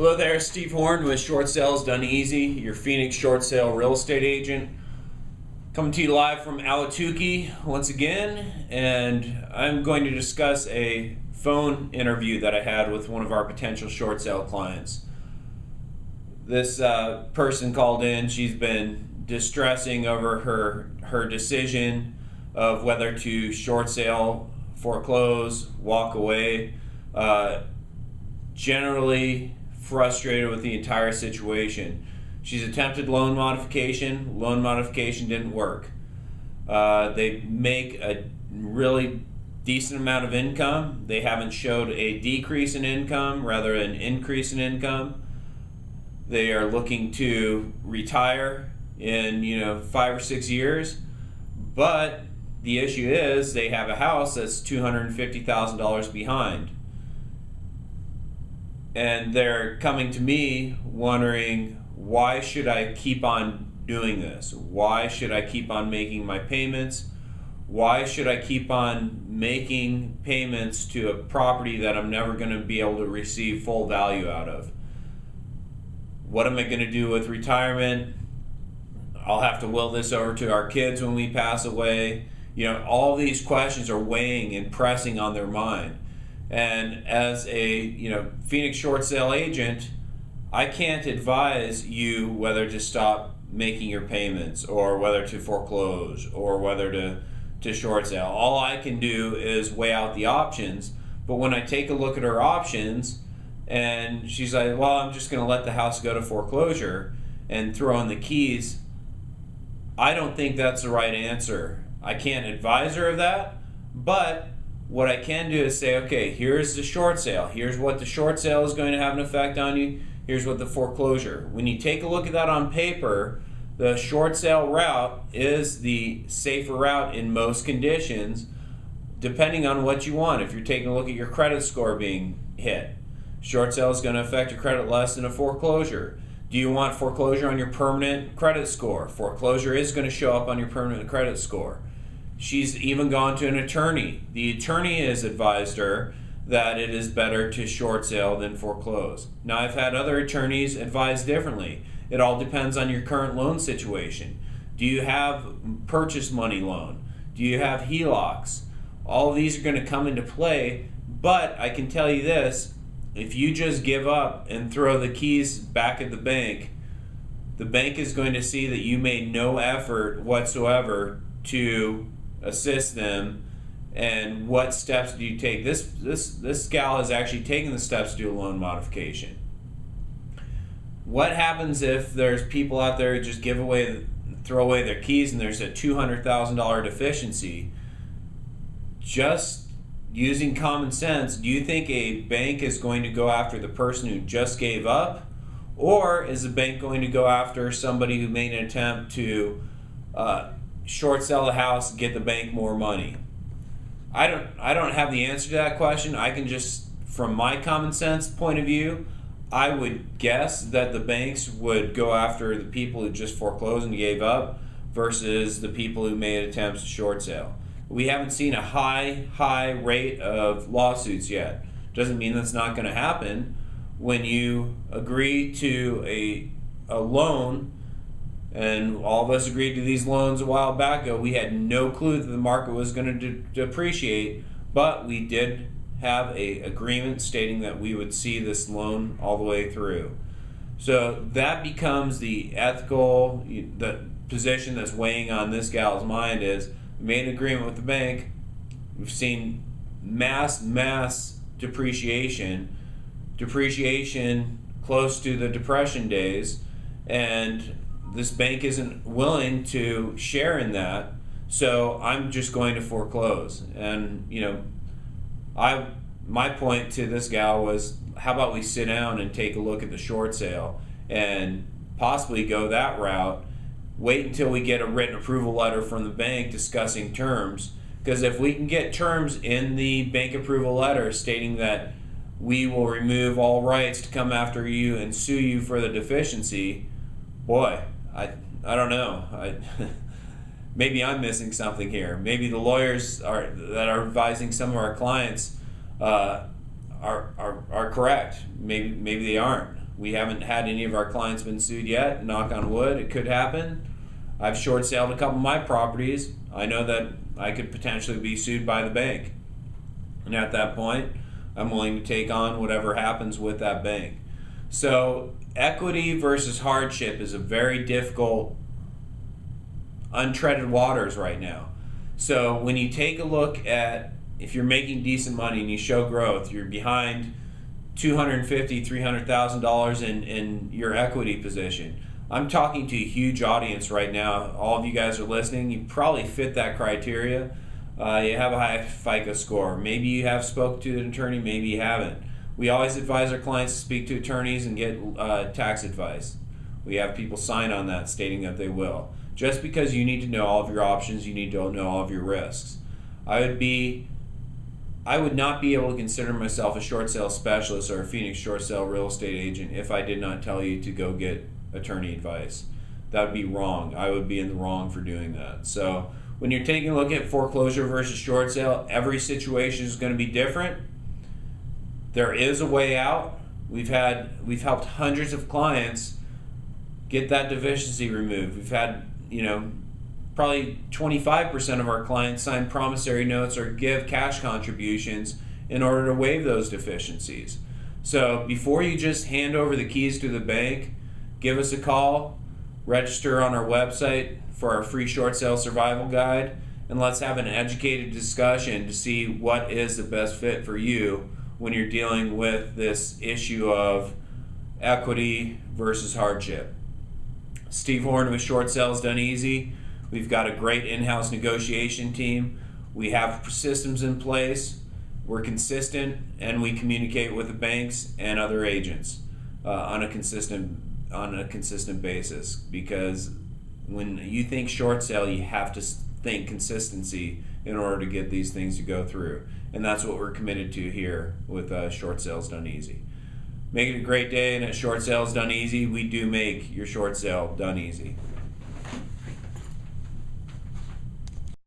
Hello there, Steve Horn with Short Sales Done Easy, your Phoenix short sale real estate agent. Coming to you live from Ahwatukee once again, and I'm going to discuss a phone interview that I had with one of our potential short sale clients. This person called in. She's been distressing over her decision of whether to short sale, foreclose, walk away. Generally frustrated with the entire situation. She's attempted loan modification. Loan modification didn't work. They make a really decent amount of income. They haven't showed a decrease in income, rather an increase in income. They are looking to retire in 5 or 6 years, but the issue is they have a house that's $250,000 behind. And they're coming to me wondering, why should I keep on doing this? Why should I keep on making my payments? Why should I keep on making payments to a property that I'm never going to be able to receive full value out of? What am I going to do with retirement? I'll have to will this over to our kids when we pass away. All these questions are weighing and pressing on their mind. And as a Phoenix short sale agent, I can't advise you whether to stop making your payments or whether to foreclose or whether to short sale. All I can do is weigh out the options. But when I take a look at her options and she's like, well, I'm just going to let the house go to foreclosure and throw in the keys, I don't think that's the right answer. I can't advise her of that, but what I can do is say, okay, here's the short sale. Here's what the short sale is going to have an effect on you. Here's what the foreclosure. When you take a look at that on paper, the short sale route is the safer route in most conditions, depending on what you want. If you're taking a look at your credit score being hit, short sale is going to affect your credit less than a foreclosure. Do you want foreclosure on your permanent credit score? Foreclosure is going to show up on your permanent credit score. She's even gone to an attorney. The attorney has advised her that it is better to short sale than foreclose. Now, I've had other attorneys advise differently. It all depends on your current loan situation. Do you have purchase money loan? Do you have HELOCs? All of these are going to come into play, but I can tell you this, if you just give up and throw the keys back at the bank is going to see that you made no effort whatsoever to assist them. And what steps do you take? This gal has actually taken the steps to do a loan modification. What happens if there's people out there who just throw away their keys and there's a $200,000 deficiency? Just using common sense, do you think a bank is going to go after the person who just gave up, or is the bank going to go after somebody who made an attempt to short sell the house, get the bank more money? I don't have the answer to that question. I can just, from my common sense point of view, I would guess that the banks would go after the people who just foreclosed and gave up versus the people who made attempts to short sale. We haven't seen a high rate of lawsuits yet. Doesn't mean that's not going to happen. When you agree to a loan, and all of us agreed to these loans a while back ago, we had no clue that the market was going to depreciate, but we did have an agreement stating that we would see this loan all the way through. So that becomes the ethical, the position that's weighing on this gal's mind is, we made an agreement with the bank, we've seen mass depreciation close to the Depression days, and this bank isn't willing to share in that, so I'm just going to foreclose. And my point to this gal was, how about we sit down and take a look at the short sale and possibly go that route, wait until we get a written approval letter from the bank discussing terms, because if we can get terms in the bank approval letter stating that we will remove all rights to come after you and sue you for the deficiency, boy, I don't know. Maybe I'm missing something here. Maybe the lawyers that are advising some of our clients are correct. Maybe they aren't. We haven't had any of our clients been sued yet. Knock on wood, it could happen. I've short saled a couple of my properties. I know that I could potentially be sued by the bank. And at that point, I'm willing to take on whatever happens with that bank. So equity versus hardship is a very difficult, untreaded waters right now. So when you take a look at, if you're making decent money and you show growth, you're behind $250,000, $300,000 in your equity position. I'm talking to a huge audience right now. All of you guys are listening. You probably fit that criteria. You have a high FICO score. Maybe you have spoke to an attorney, maybe you haven't. We always advise our clients to speak to attorneys and get tax advice. We have people sign on that stating that they will. Just because you need to know all of your options, you need to know all of your risks. I would not be able to consider myself a short sale specialist or a Phoenix short sale real estate agent if I did not tell you to go get attorney advice. That would be wrong. I would be in the wrong for doing that. So when you're taking a look at foreclosure versus short sale, every situation is going to be different. There is a way out. We've helped hundreds of clients get that deficiency removed. We've had, probably 25% of our clients sign promissory notes or give cash contributions in order to waive those deficiencies. So before you just hand over the keys to the bank, give us a call, register on our website for our free short sale survival guide, and let's have an educated discussion to see what is the best fit for you when you're dealing with this issue of equity versus hardship. Steve Horn with Short Sales Done Easy. We've got a great in-house negotiation team. We have systems in place. We're consistent, and we communicate with the banks and other agents on a consistent basis. Because when you think short sale, you have to think consistency in order to get these things to go through, and that's what we're committed to here with Short Sales Done Easy. Make it a great day, and at Short Sales Done Easy, we do make your short sale done easy.